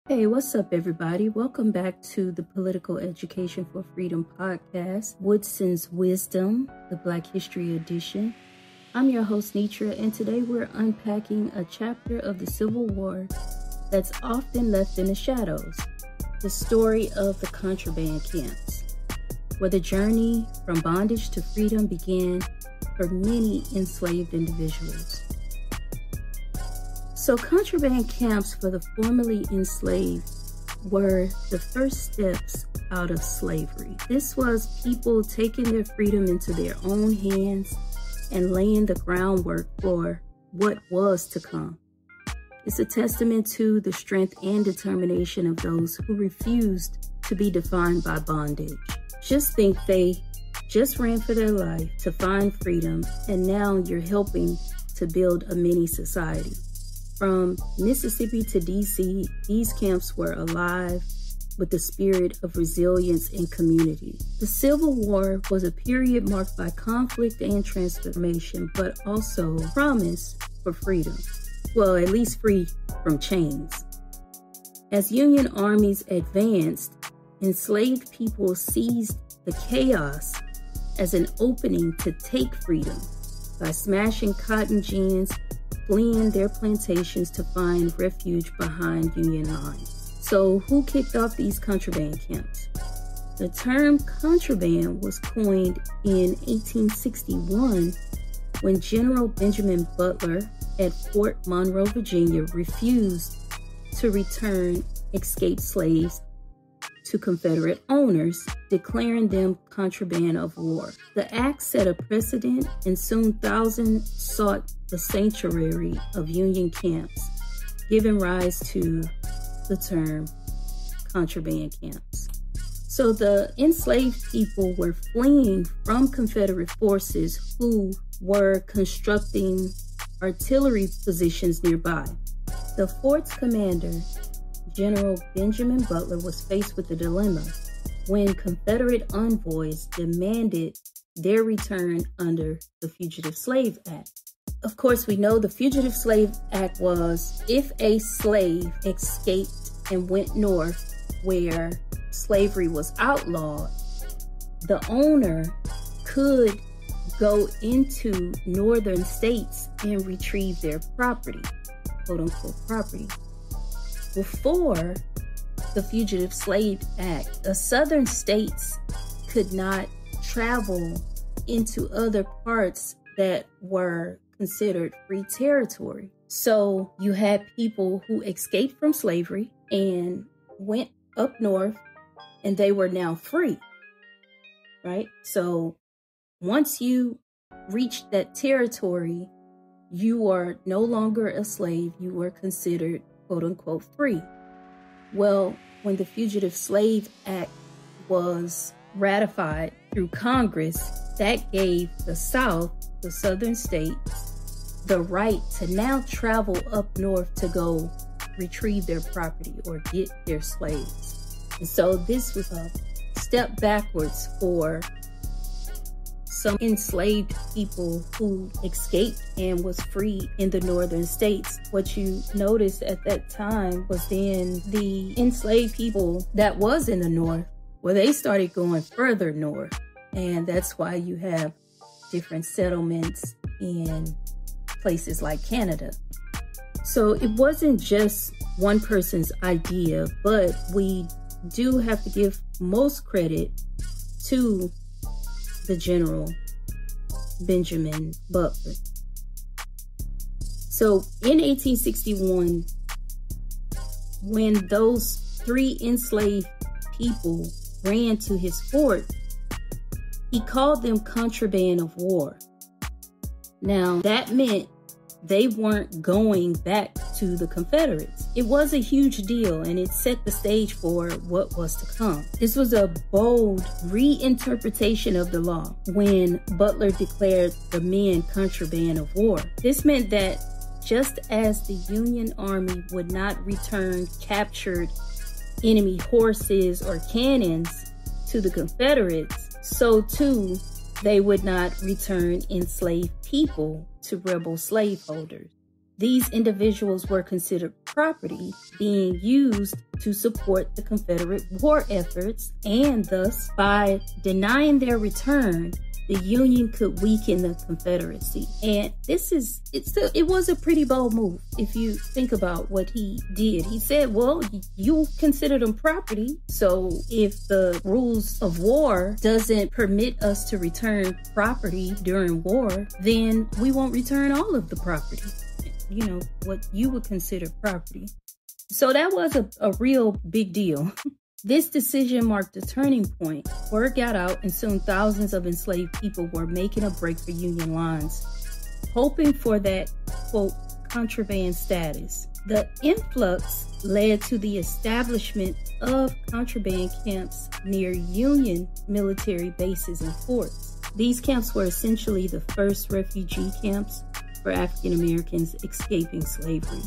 Hey, what's up, everybody? Welcome back to the Political Education for Freedom podcast, Woodson's Wisdom, the Black History Edition. I'm your host, Nitra, and today we're unpacking a chapter of the Civil War that's often left in the shadows, the story of the Contraband Camps, where the journey from bondage to freedom began for many enslaved individuals. So contraband camps for the formerly enslaved were the first steps out of slavery. This was people taking their freedom into their own hands and laying the groundwork for what was to come. It's a testament to the strength and determination of those who refused to be defined by bondage. Just think, they just ran for their life to find freedom, and now you're helping to build a mini society. From Mississippi to DC, these camps were alive with the spirit of resilience and community. The Civil War was a period marked by conflict and transformation, but also promise for freedom. Well, at least free from chains. As Union armies advanced, enslaved people seized the chaos as an opening to take freedom by smashing cotton gins, fleeing their plantations to find refuge behind Union lines. So who kicked off these contraband camps? The term contraband was coined in 1861 when General Benjamin Butler at Fort Monroe, Virginia, refused to return escaped slaves to Confederate owners, declaring them contraband of war. The act set a precedent, and soon thousands sought the sanctuary of Union camps, giving rise to the term contraband camps. So the enslaved people were fleeing from Confederate forces who were constructing artillery positions nearby. The fort's commander, General Benjamin Butler, was faced with a dilemma when Confederate envoys demanded their return under the Fugitive Slave Act. Of course, we know the Fugitive Slave Act was if a slave escaped and went north where slavery was outlawed, the owner could go into northern states and retrieve their property, quote unquote property. Before the Fugitive Slave Act, the southern states could not travel into other parts that were considered free territory. So you had people who escaped from slavery and went up north, and they were now free, right? So once you reached that territory, you are no longer a slave. You were considered quote unquote free. Well, when the Fugitive Slave Act was ratified through Congress, that gave the South, the southern states, the right to now travel up north to go retrieve their property or get their slaves. And so this was a step backwards for some enslaved people who escaped and was free in the northern states. What you noticed at that time was then the enslaved people that was in the north, well, they started going further north. And that's why you have different settlements in places like Canada. So it wasn't just one person's idea, but we do have to give most credit to the General Benjamin Butler. So in 1861, when those three enslaved people ran to his fort, he called them contraband of war. Now, that meant they weren't going back to the Confederates. It was a huge deal, and it set the stage for what was to come. This was a bold reinterpretation of the law when Butler declared the men contraband of war. This meant that just as the Union Army would not return captured enemy horses or cannons to the Confederates, so too they would not return enslaved people to rebel slaveholders. These individuals were considered property, being used to support the Confederate war efforts, and thus, by denying their return, the Union could weaken the Confederacy. And it was a pretty bold move if you think about what he did. He said, well, you consider them property, so if the rules of war doesn't permit us to return property during war, then we won't return all of the property. You know, what you would consider property. So that was a real big deal. This decision marked a turning point. Word got out, and soon thousands of enslaved people were making a break for Union lines, hoping for that, quote, contraband status. The influx led to the establishment of contraband camps near Union military bases and forts. These camps were essentially the first refugee camps for African Americans escaping slavery.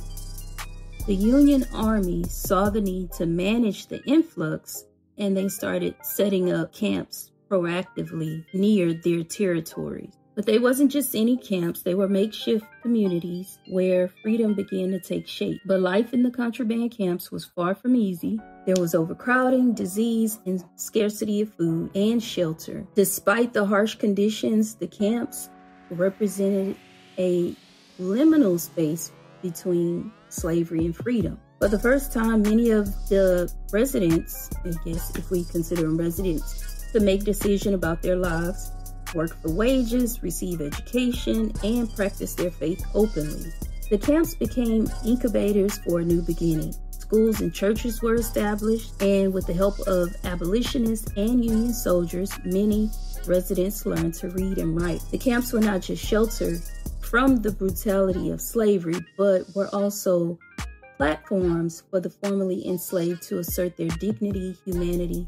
The Union Army saw the need to manage the influx, and they started setting up camps proactively near their territories. But they wasn't just any camps, they were makeshift communities where freedom began to take shape. But life in the contraband camps was far from easy. There was overcrowding, disease, and scarcity of food and shelter. Despite the harsh conditions, the camps represented a liminal space between slavery and freedom. For the first time, many of the residents, I guess if we consider them residents, could make decisions about their lives, work for wages, receive education, and practice their faith openly. The camps became incubators for a new beginning. Schools and churches were established, and with the help of abolitionists and Union soldiers, many residents learned to read and write. The camps were not just shelter from the brutality of slavery, but were also platforms for the formerly enslaved to assert their dignity, humanity,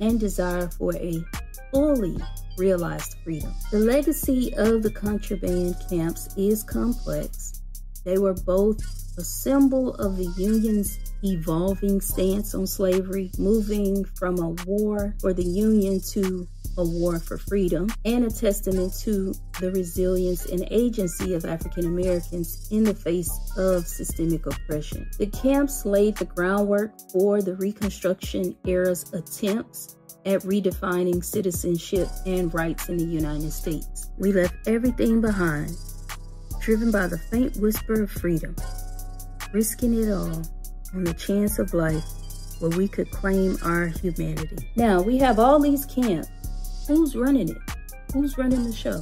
and desire for a fully realized freedom. The legacy of the contraband camps is complex. They were both a symbol of the Union's evolving stance on slavery, moving from a war for the Union to a war for freedom, and a testament to the resilience and agency of African Americans in the face of systemic oppression. The camps laid the groundwork for the Reconstruction era's attempts at redefining citizenship and rights in the United States. We left everything behind, driven by the faint whisper of freedom, risking it all on the chance of life where we could claim our humanity. Now, we have all these camps. Who's running it? Who's running the show?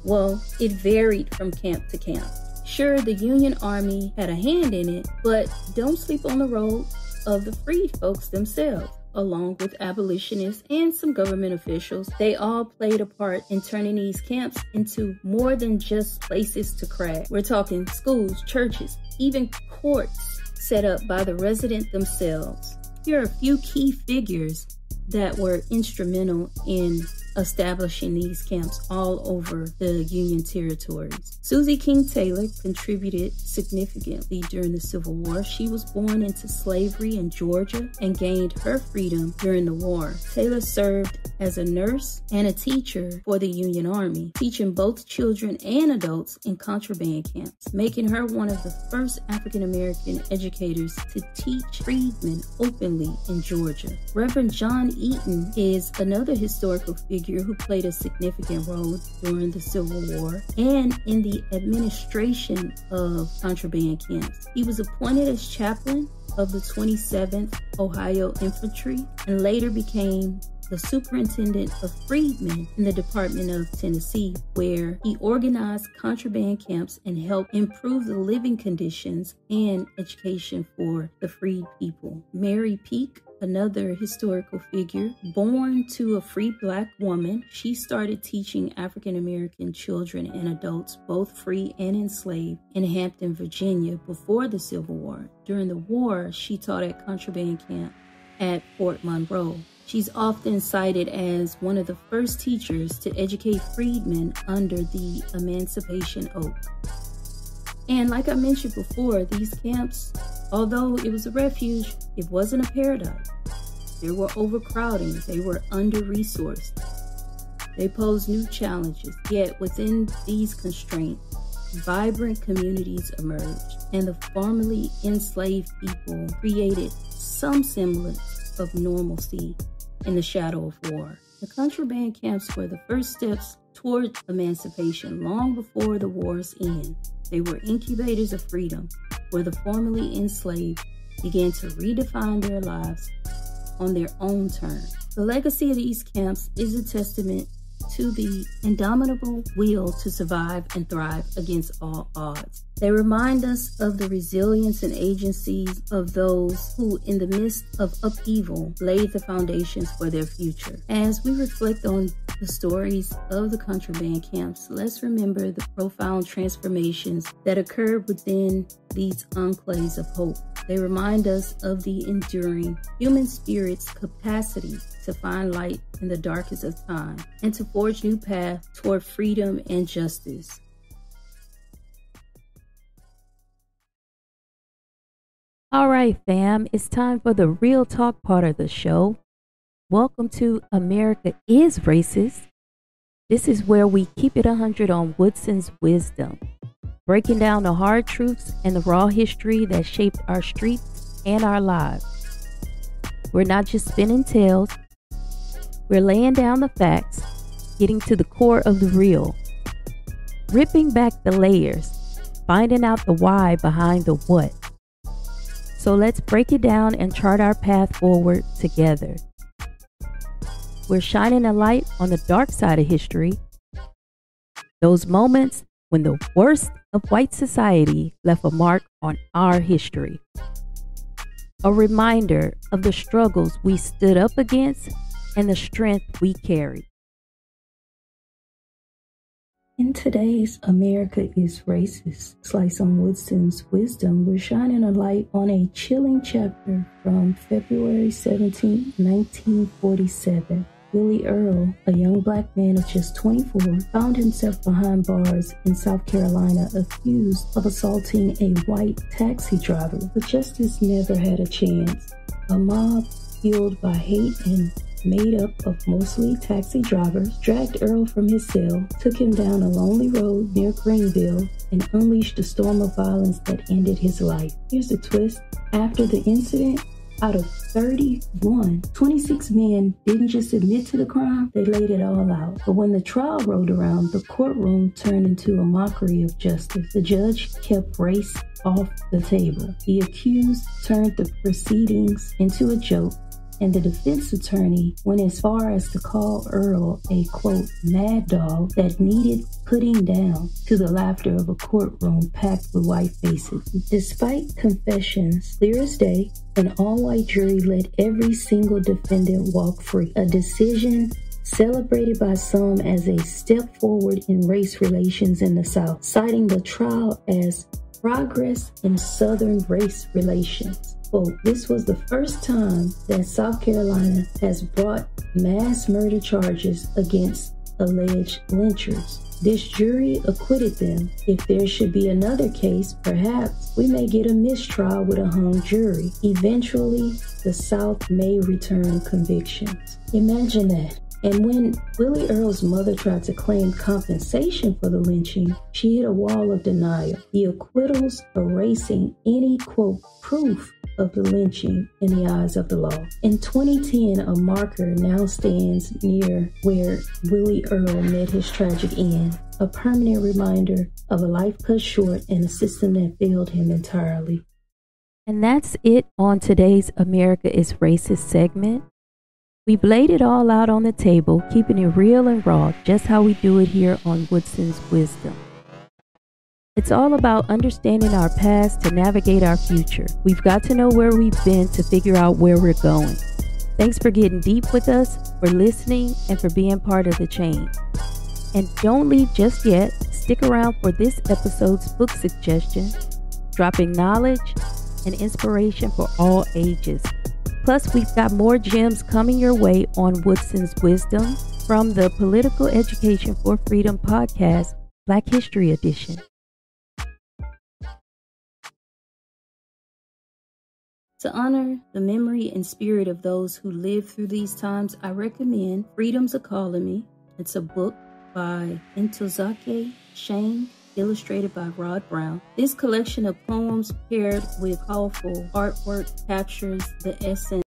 Well, it varied from camp to camp. Sure, the Union Army had a hand in it, but don't sleep on the role of the freed folks themselves. Along with abolitionists and some government officials, they all played a part in turning these camps into more than just places to crack. We're talking schools, churches, even courts set up by the residents themselves. Here are a few key figures that were instrumental in establishing these camps all over the Union territories. Susie King Taylor contributed significantly during the Civil War. She was born into slavery in Georgia and gained her freedom during the war. Taylor served as a nurse and a teacher for the Union Army, teaching both children and adults in contraband camps, making her one of the first African American educators to teach freedmen openly in Georgia. Reverend John Eaton is another historical figure who played a significant role during the Civil War and in the administration of contraband camps. He was appointed as chaplain of the 27th Ohio Infantry and later became the superintendent of freedmen in the Department of Tennessee, where he organized contraband camps and helped improve the living conditions and education for the freed people. Mary Peake, another historical figure, born to a free Black woman, she started teaching African American children and adults, both free and enslaved, in Hampton, Virginia before the Civil War. During the war, she taught at contraband camp at Fort Monroe. She's often cited as one of the first teachers to educate freedmen under the Emancipation Oath. And like I mentioned before, these camps, although it was a refuge, it wasn't a paradise. There were overcrowding, they were under-resourced. They posed new challenges, yet within these constraints, vibrant communities emerged, and the formerly enslaved people created some semblance of normalcy in the shadow of war. The contraband camps were the first steps toward emancipation long before the war's end. They were incubators of freedom, where the formerly enslaved began to redefine their lives on their own terms. The legacy of these camps is a testament to the indomitable will to survive and thrive against all odds. They remind us of the resilience and agencies of those who, in the midst of upheaval, laid the foundations for their future. As we reflect on the stories of the contraband camps, let's remember the profound transformations that occurred within these enclaves of hope. They remind us of the enduring human spirit's capacity to find light in the darkest of time and to forge new paths toward freedom and justice. All right, fam, it's time for the real talk part of the show. Welcome to America is Racist. This is where we keep it 100 on Woodson's wisdom, breaking down the hard truths and the raw history that shaped our streets and our lives. We're not just spinning tales, we're laying down the facts, getting to the core of the real, ripping back the layers, finding out the why behind the what. So let's break it down and chart our path forward together. We're shining a light on the dark side of history, those moments when the worst of white society left a mark on our history. A reminder of the struggles we stood up against and the strength we carried. In today's America is Racist slice on Woodson's wisdom, we're shining a light on a chilling chapter from February 17, 1947. Willie Earl, a young black man of just 24, found himself behind bars in South Carolina accused of assaulting a white taxi driver, but justice never had a chance. A mob fueled by hate and made up of mostly taxi drivers, dragged Earl from his cell, took him down a lonely road near Greenville, and unleashed a storm of violence that ended his life. Here's the twist. After the incident, out of 31, 26 men didn't just admit to the crime, they laid it all out. But when the trial rolled around, the courtroom turned into a mockery of justice. The judge kept race off the table. The accused turned the proceedings into a joke, and the defense attorney went as far as to call Earl a, quote, mad dog that needed putting down, to the laughter of a courtroom packed with white faces. Despite confessions clear as day, an all-white jury let every single defendant walk free, a decision celebrated by some as a step forward in race relations in the South, citing the trial as progress in Southern race relations. Quote, this was the first time that South Carolina has brought mass murder charges against alleged lynchers. This jury acquitted them. If there should be another case, perhaps we may get a mistrial with a hung jury. Eventually, the South may return convictions. Imagine that. And when Willie Earl's mother tried to claim compensation for the lynching, she hit a wall of denial, the acquittals erasing any, quote, proof of the lynching in the eyes of the law. In 2010, a marker now stands near where Willie Earl met his tragic end, a permanent reminder of a life cut short and a system that failed him entirely. And that's it on today's America is Racist segment. We've laid it all out on the table, keeping it real and raw, just how we do it here on Woodson's Wisdom. It's all about understanding our past to navigate our future. We've got to know where we've been to figure out where we're going. Thanks for getting deep with us, for listening, and for being part of the change. And don't leave just yet. Stick around for this episode's book suggestion, dropping knowledge and inspiration for all ages. Plus, we've got more gems coming your way on Woodson's Wisdom from the Political Education for Freedom podcast, Black History Edition. To honor the memory and spirit of those who lived through these times, I recommend Freedom's a Calling Me. It's a book by Ntozake Shange illustrated by Rod Brown. This collection of poems paired with powerful artwork captures the essence